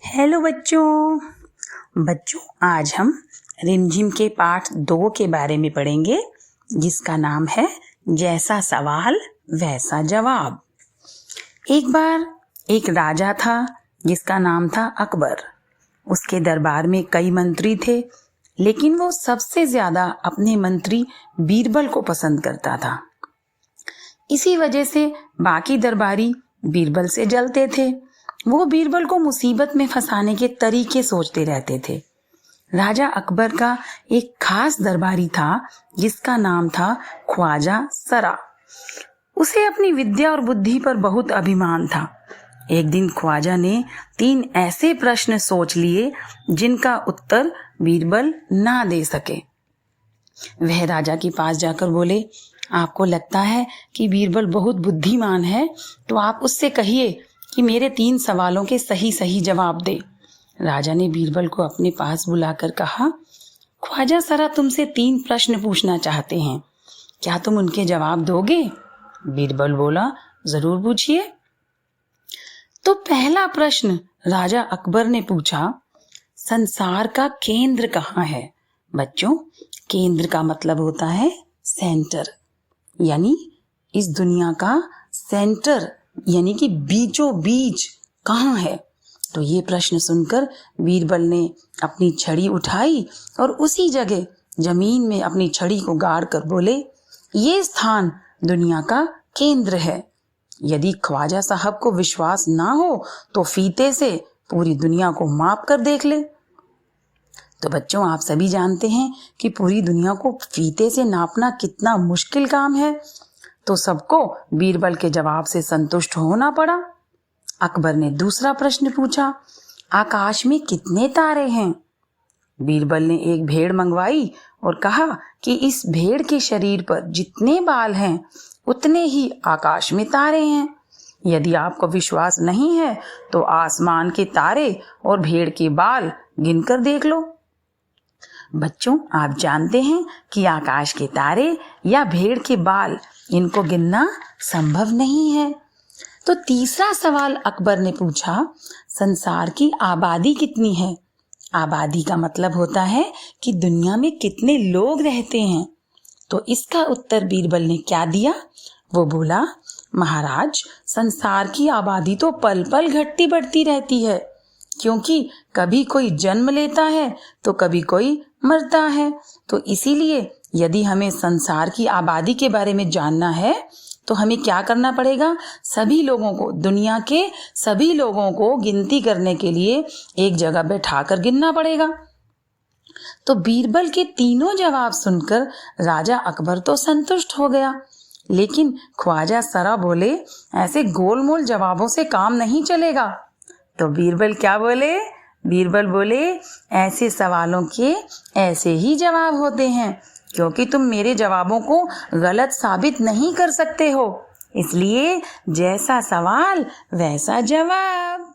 Hello बच्चों आज हम रिमझिम के पाठ 2 के बारे में पढ़ेंगे, जिसका नाम है जैसा सवाल वैसा जवाब। एक बार एक राजा था जिसका नाम था अकबर। उसके दरबार में कई मंत्री थे, लेकिन वो सबसे ज्यादा अपने मंत्री बीरबल को पसंद करता था। इसी वजह से बाकी दरबारी बीरबल से जलते थे। वो बीरबल को मुसीबत में फंसाने के तरीके सोचते रहते थे। राजा अकबर का एक खास दरबारी था जिसका नाम था ख्वाजा सरा। उसे अपनी विद्या और बुद्धि पर बहुत अभिमान था। एक दिन ख्वाजा ने 3 ऐसे प्रश्न सोच लिए जिनका उत्तर बीरबल ना दे सके। वह राजा के पास जाकर बोले, आपको लगता है कि बीरबल बहुत बुद्धिमान है, तो आप उससे कहिए कि मेरे 3 सवालों के सही सही जवाब दे। राजा ने बीरबल को अपने पास बुलाकर कहा, ख्वाजा सरा तुमसे 3 प्रश्न पूछना चाहते हैं, क्या तुम उनके जवाब दोगे? बीरबल बोला, जरूर पूछिए। तो पहला प्रश्न राजा अकबर ने पूछा, संसार का केंद्र कहाँ है? बच्चों, केंद्र का मतलब होता है सेंटर, यानी इस दुनिया का सेंटर यानी कि बीचों बीच कहाँ है? तो ये प्रश्न सुनकर बीरबल ने अपनी छड़ी उठाई और उसी जगह जमीन में अपनी छड़ी को गाड़ कर बोले, ये स्थान दुनिया का केंद्र है। यदि ख्वाजा साहब को विश्वास ना हो तो फीते से पूरी दुनिया को माप कर देख ले। तो बच्चों, आप सभी जानते हैं कि पूरी दुनिया को फीते से नापना कितना मुश्किल काम है। तो सबको बीरबल के जवाब से संतुष्ट होना पड़ा। अकबर ने दूसरा प्रश्न पूछा, आकाश में कितने तारे हैं? बीरबल ने एक भेड़ मंगवाई और कहा कि इस भेड़ के शरीर पर जितने बाल हैं उतने ही आकाश में तारे हैं। यदि आपको विश्वास नहीं है तो आसमान के तारे और भेड़ के बाल गिनकर देख लो। बच्चों, आप जानते हैं कि आकाश के तारे या भेड़ के बाल, इनको गिनना संभव नहीं है। तो तीसरा सवाल अकबर ने पूछा, संसार की आबादी कितनी है? आबादी का मतलब होता है कि दुनिया में कितने लोग रहते हैं। तो इसका उत्तर बीरबल ने क्या दिया? वो बोला, महाराज, संसार की आबादी तो पल पल घटती बढ़ती रहती है, क्योंकि कभी कोई जन्म लेता है तो कभी कोई मरता है। तो इसीलिए यदि हमें संसार की आबादी के बारे में जानना है तो हमें क्या करना पड़ेगा? सभी लोगों को, दुनिया के सभी लोगों को गिनती करने के लिए एक जगह बैठाकर गिनना पड़ेगा। तो बीरबल के तीनों जवाब सुनकर राजा अकबर तो संतुष्ट हो गया, लेकिन ख्वाजा सरा बोले, ऐसे गोलमोल जवाबों से काम नहीं चलेगा। तो बीरबल क्या बोले? बीरबल बोले, ऐसे सवालों के ऐसे ही जवाब होते हैं, क्योंकि तुम मेरे जवाबों को गलत साबित नहीं कर सकते हो। इसलिए जैसा सवाल वैसा जवाब।